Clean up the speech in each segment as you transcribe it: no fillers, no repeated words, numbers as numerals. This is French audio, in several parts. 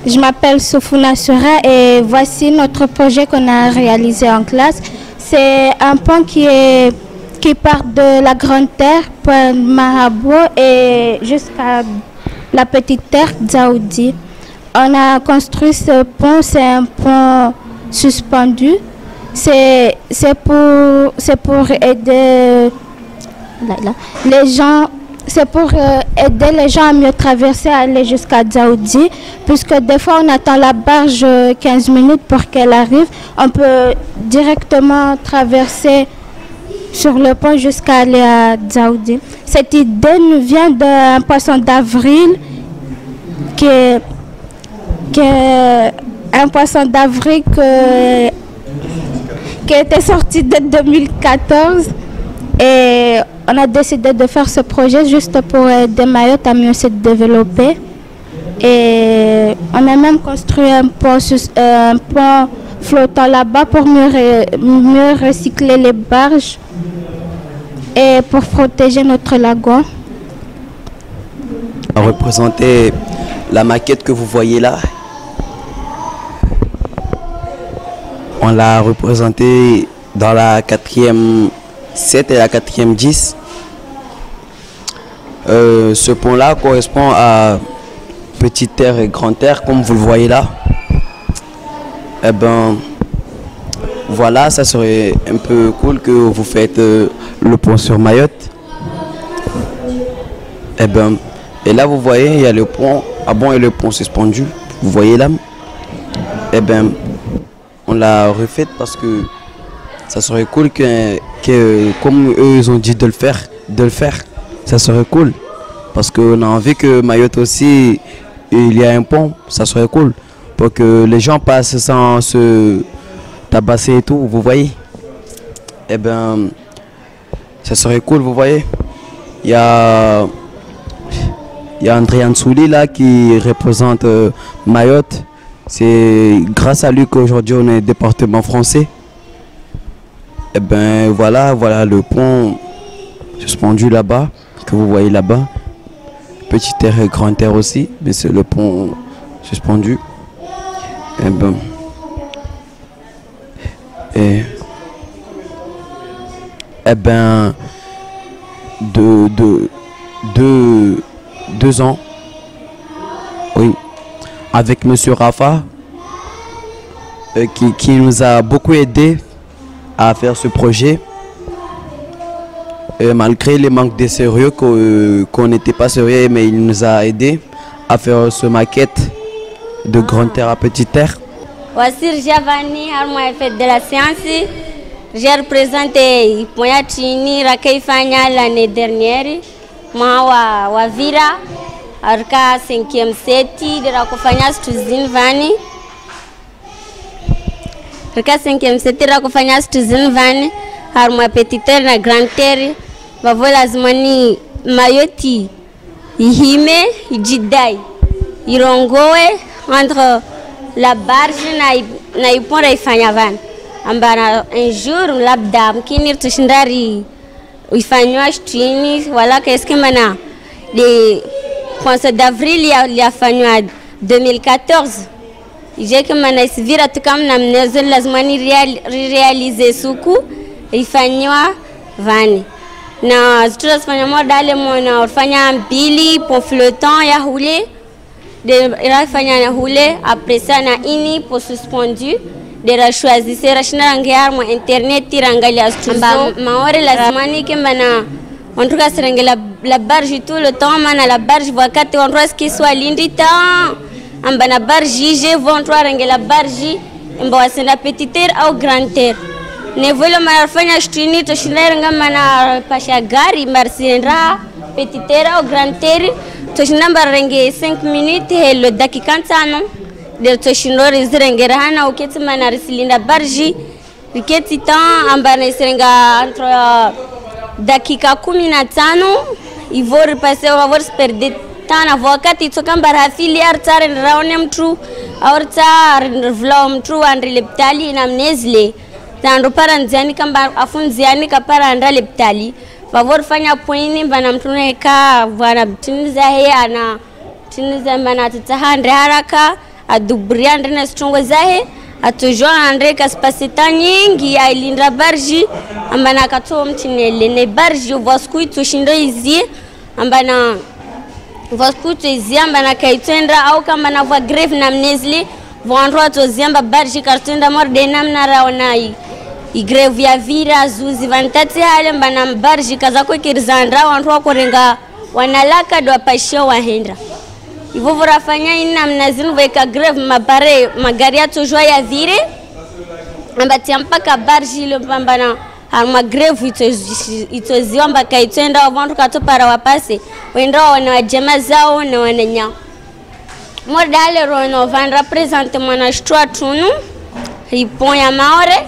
Je m'appelle Soufouna Sura et voici notre projet qu'on a réalisé en classe. C'est un pont qui part de la Grande Terre, point Marabo, et jusqu'à la Petite Terre, Dzaoudi. On a construit ce pont, c'est un pont suspendu. C'est pour aider les gens. C'est pour aider les gens à mieux traverser, à aller jusqu'à Dzaoudi, puisque des fois on attend la barge 15 minutes pour qu'elle arrive. On peut directement traverser sur le pont jusqu'à aller à Dzaoudi. Cette idée nous vient d'un poisson d'avril qui est un poisson d'avril qui était sorti de 2014 et on a décidé de faire ce projet juste pour aider Mayotte à mieux se développer. Et on a même construit un pont flottant là-bas pour mieux recycler les barges et pour protéger notre lagon. On va représenter la maquette que vous voyez là. On l'a représentée dans la 4e 7 et la 4e 10. Ce pont-là correspond à Petite Terre et Grande Terre, comme vous le voyez là. Eh ben, voilà, ça serait un peu cool que vous faites le pont sur Mayotte. Eh ben, et là vous voyez, il y a le pont à bon et le pont suspendu. Vous voyez là. Eh ben, on l'a refait parce que ça serait cool que comme eux ils ont dit de le faire, ça serait cool. Parce qu'on a envie que Mayotte aussi, il y a un pont, ça serait cool. Pour que les gens passent sans se tabasser et tout, vous voyez. Eh ben, ça serait cool, vous voyez. Il y a André Ansouli là qui représente Mayotte. C'est grâce à lui qu'aujourd'hui on est département français. Et ben voilà le pont suspendu là-bas, que vous voyez là-bas. Petite Terre et Grande Terre aussi, mais c'est le pont suspendu. Et ben. Et ben. 2 ans. Oui. Avec Monsieur Rafa, qui nous a beaucoup aidé à faire ce projet. Et malgré les manques de sérieux, qu'on n'était pas sérieux, mais il nous a aidé à faire ce maquette de Grande Terre à Petite Terre. Voici Javani, harmonie fête de la science. J'ai représenté Poyatini Rakaifanya l'année dernière. Moi, Wavira, Arka 5e seti de Rakofanya Stuzin Vani. Arka 5e seti Rakofanya Stuzin Vani. Harmonie Petite Terre na Grande Terre. Vavola zimani Mayoti. Ihime, Ijidai. Irongoe entre la barge na ipon Raifanya Vani. Ambana un jour labda mkinir tushindari uifanywa shtini wala qu'est-ce que mana les points d'avril il a fanywa 2014 j'ai que mana sivira tukam na mnezo lazimani réaliser suku ifanywa vani na tutasifanya modale mona ufanya mbili pour flottant ya hule de ifanya na hule après ça na ini pour suspendu de la choisir rachina rangiar mo internet tirangali astuzo maore lazimani que mana on trouve que la barge tout le temps mana la barge wakati on trouve qu'il soit lindita ambana barge je vont trouver rangi la barge mbo c'est la Petite Terre au Grande Terre ne volo marafanya shtini to shinanga mana pasha gari marsinra Petite Terre au Grande Terre to shinamba rangi 5 minutes hello dakika 5 de toshinori zirengera hana uketi mana risilinda barji riketi tan ambana sirenga entre dakika 15 ivor passer avoir perdre temps wakati tokamba rafili artare raone mtu aurta vlom mtu andri leptali na mnezle tando paranziani kamba afunziani kapara andra leptali favor fanya poini bana mtu neka bwana mtiniza he ana tiniza mana tutahandre haraka adoboria ndrena sitrongo zahe atojo andre kaspasita nyingi ailindra barji ambana kato mtinele ne barji voskuitu shindo izi ambana voskuitu izi ambana kaitendra au kama na vwa grave na mnezli vondro to ziamba barji kartenda morde namna raonai igrave ya vira zuzi vantati hale mbana barji kazako kirzandra wondro korenga wanalaka do apashio wahendra ivo vorafanya ina mnazinu veka grave mabare magari ya tojwa ya vire ambatia mpaka barji lo pambana harma grave itoziomba kaitenda wavondu kato para wapase wenda wana wajema zao na wananya morda hale rono van represente mwana shtua tunu ripon ya maore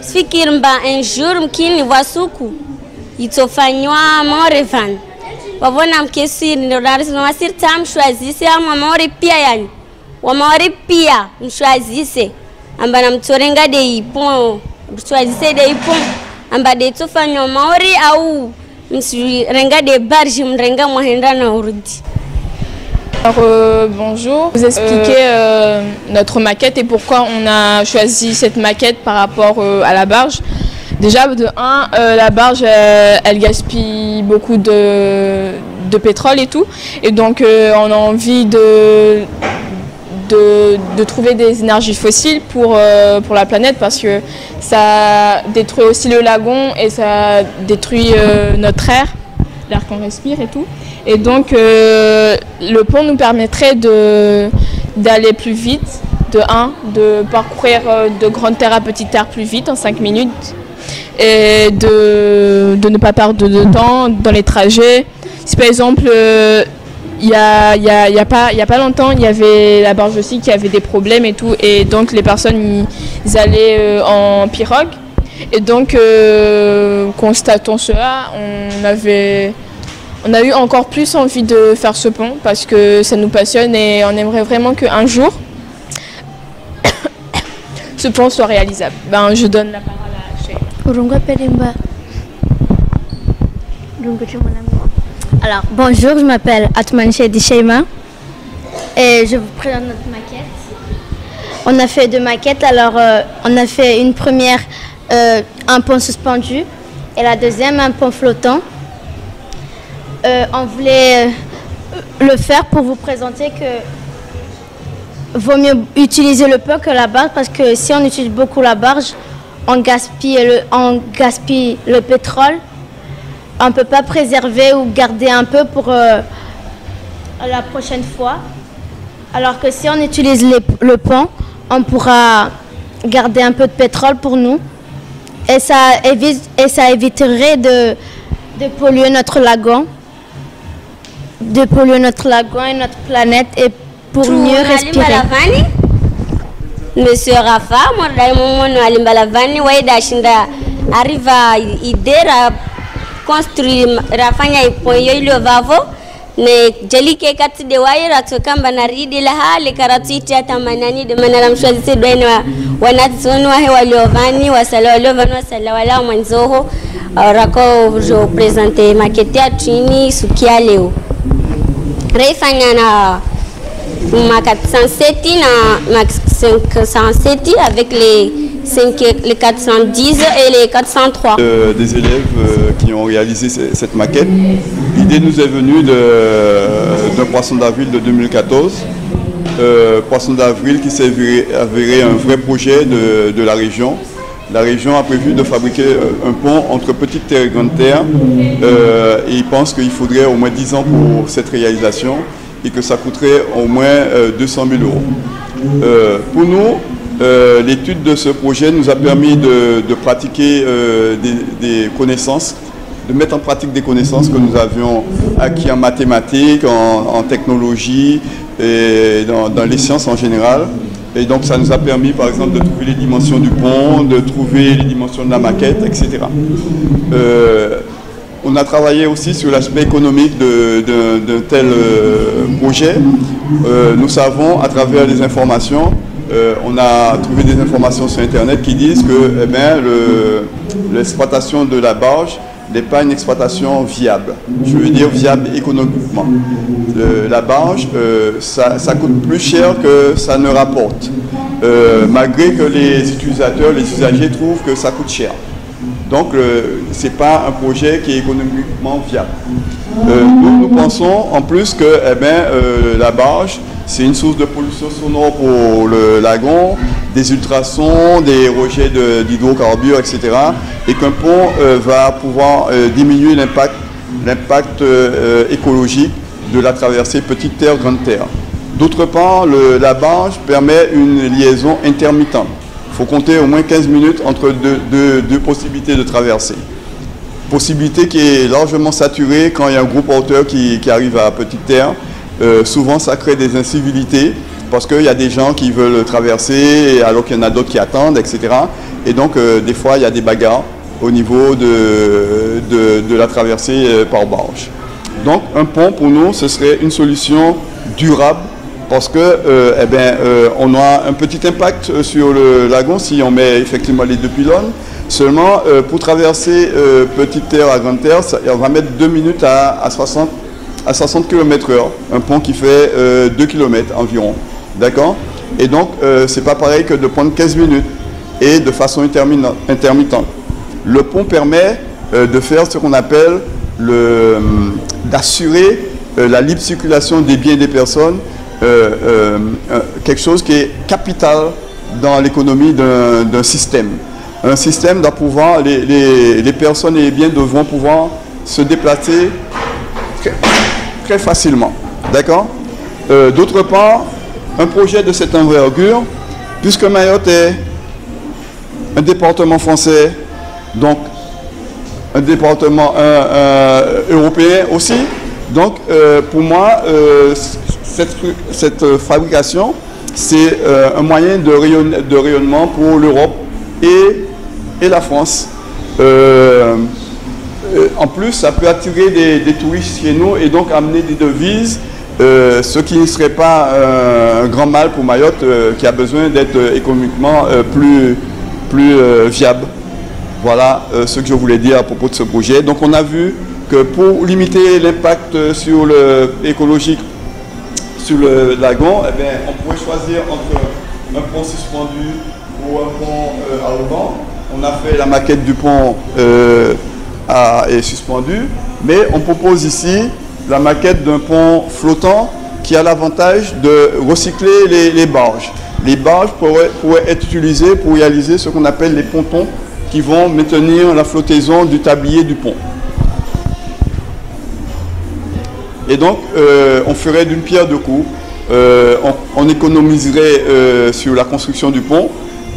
sfikir mba un jour mkini wasuku itofanywa maore van wavona mkesiri ndio wasiri tam shwazise ama maori pia yani wa maori pia mshwazise amba mtorenga de ipon mshwazise de ipon amba de tofanywa maori au mrenga de barji mrenga mwahenda na urudi. Alors, bonjour, vous expliquer notre maquette et pourquoi on a choisi cette maquette par rapport à la barge. Déjà, de 1, la barge, elle gaspille beaucoup de pétrole et tout. Et donc, on a envie de trouver des énergies fossiles pour la planète parce que ça détruit aussi le lagon et ça détruit notre air, l'air qu'on respire et tout. Et donc, le pont nous permettrait d'aller plus vite, de parcourir de grande terre à petite terre plus vite en 5 minutes. Et de ne pas perdre de temps dans les trajets. Si par exemple, il y a pas longtemps, il y avait la barge aussi qui avait des problèmes et tout, et donc les personnes ils allaient en pirogue. Et donc, constatant cela, on a eu encore plus envie de faire ce pont parce que ça nous passionne et on aimerait vraiment qu'un jour, ce pont soit réalisable. Ben, je donne la parole. Alors, bonjour, je m'appelle Atman Shedi Sheima et je vous présente notre maquette. On a fait 2 maquettes, alors on a fait une première, un pont suspendu et la deuxième, un pont flottant. On voulait le faire pour vous présenter que vaut mieux utiliser le pont que la barge parce que si on utilise beaucoup la barge, on gaspille le pétrole. On ne peut pas préserver ou garder un peu pour la prochaine fois. Alors que si on utilise le pont, on pourra garder un peu de pétrole pour nous. Et ça éviterait de polluer notre lagon. De polluer notre lagon et notre planète et pour mieux respirer. Monsieur Rafa, moi je alimbalavani waida shinda arriva idera construire rafanya ipoyo ile vavo ne jelike kati de waira tokamba na ridi la hali karatiti hata manani de manala mshwazi dwena wanatsono wa hewa liovani wasala liovani wasala wala mwanzoho rako jo presenter maquette ya trini sukia leo refanya na ma 407 na 507 avec les 410 et les 403. Des élèves qui ont réalisé cette maquette. L'idée nous est venue d'un poisson d'avril de 2014. Poisson d'avril qui s'est avéré un vrai projet de la région. La région a prévu de fabriquer un pont entre Petite Terre et Grande Terre. Et ils pensent qu'il faudrait au moins 10 ans pour cette réalisation et que ça coûterait au moins 200 000 €. Pour nous, l'étude de ce projet nous a permis de pratiquer des connaissances, de mettre en pratique des connaissances que nous avions acquises en mathématiques, en technologie et dans les sciences en général. Et donc ça nous a permis par exemple de trouver les dimensions du pont, de trouver les dimensions de la maquette, etc. On a travaillé aussi sur l'aspect économique d'un tel projet. Nous savons à travers les informations, on a trouvé des informations sur Internet qui disent que l'exploitation de la barge n'est pas une exploitation viable. Je veux dire viable économiquement. La barge, ça coûte plus cher que ça ne rapporte, malgré que les utilisateurs, les usagers trouvent que ça coûte cher. Donc, ce n'est pas un projet qui est économiquement viable. Nous pensons en plus que la barge, c'est une source de pollution sonore pour le lagon, des ultrasons, des rejets d'hydrocarbures, etc. Et qu'un pont va pouvoir diminuer l'impact écologique de la traversée Petite Terre, Grande Terre. D'autre part, la barge permet une liaison intermittente. Il faut compter au moins 15 minutes entre deux possibilités de traversée. Possibilité qui est largement saturée quand il y a un gros porteur qui arrive à Petite Terre. Souvent, ça crée des incivilités parce qu'il y a des gens qui veulent traverser alors qu'il y en a d'autres qui attendent, etc. Et donc, des fois, il y a des bagarres au niveau de la traversée par barge. Donc, un pont, pour nous, ce serait une solution durable parce que on a un petit impact sur le lagon si on met effectivement les 2 pylônes. Seulement, pour traverser Petite Terre à Grande Terre, on va mettre 2 minutes à 60 km/h. Un pont qui fait 2 km environ. D'accord? Et donc, c'est pas pareil que de prendre 15 minutes et de façon intermittente. Le pont permet de faire ce qu'on appelle d'assurer la libre circulation des biens et des personnes, quelque chose qui est capital dans l'économie d'un système. Un système doit pouvoir, les personnes et les biens devront pouvoir se déplacer très facilement. D'accord? D'autre part, un projet de cette envergure, puisque Mayotte est un département français, donc un département européen aussi, donc pour moi, cette fabrication, c'est un moyen de rayonnement pour l'Europe et la France. En plus, ça peut attirer des touristes chez nous et donc amener des devises, ce qui ne serait pas un grand mal pour Mayotte qui a besoin d'être économiquement plus viable. Voilà ce que je voulais dire à propos de ce projet. Donc on a vu que pour limiter l'impact écologique sur le lagon, on pourrait choisir entre un pont suspendu ou un pont à ruban. On a fait la maquette du pont est suspendue, mais on propose ici la maquette d'un pont flottant qui a l'avantage de recycler les barges. Les barges pourraient être utilisées pour réaliser ce qu'on appelle les pontons qui vont maintenir la flottaison du tablier du pont. Et donc, on ferait d'une pierre deux coups. On économiserait sur la construction du pont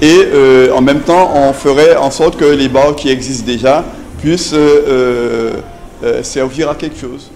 et en même temps, on ferait en sorte que les barges qui existent déjà puissent servir à quelque chose.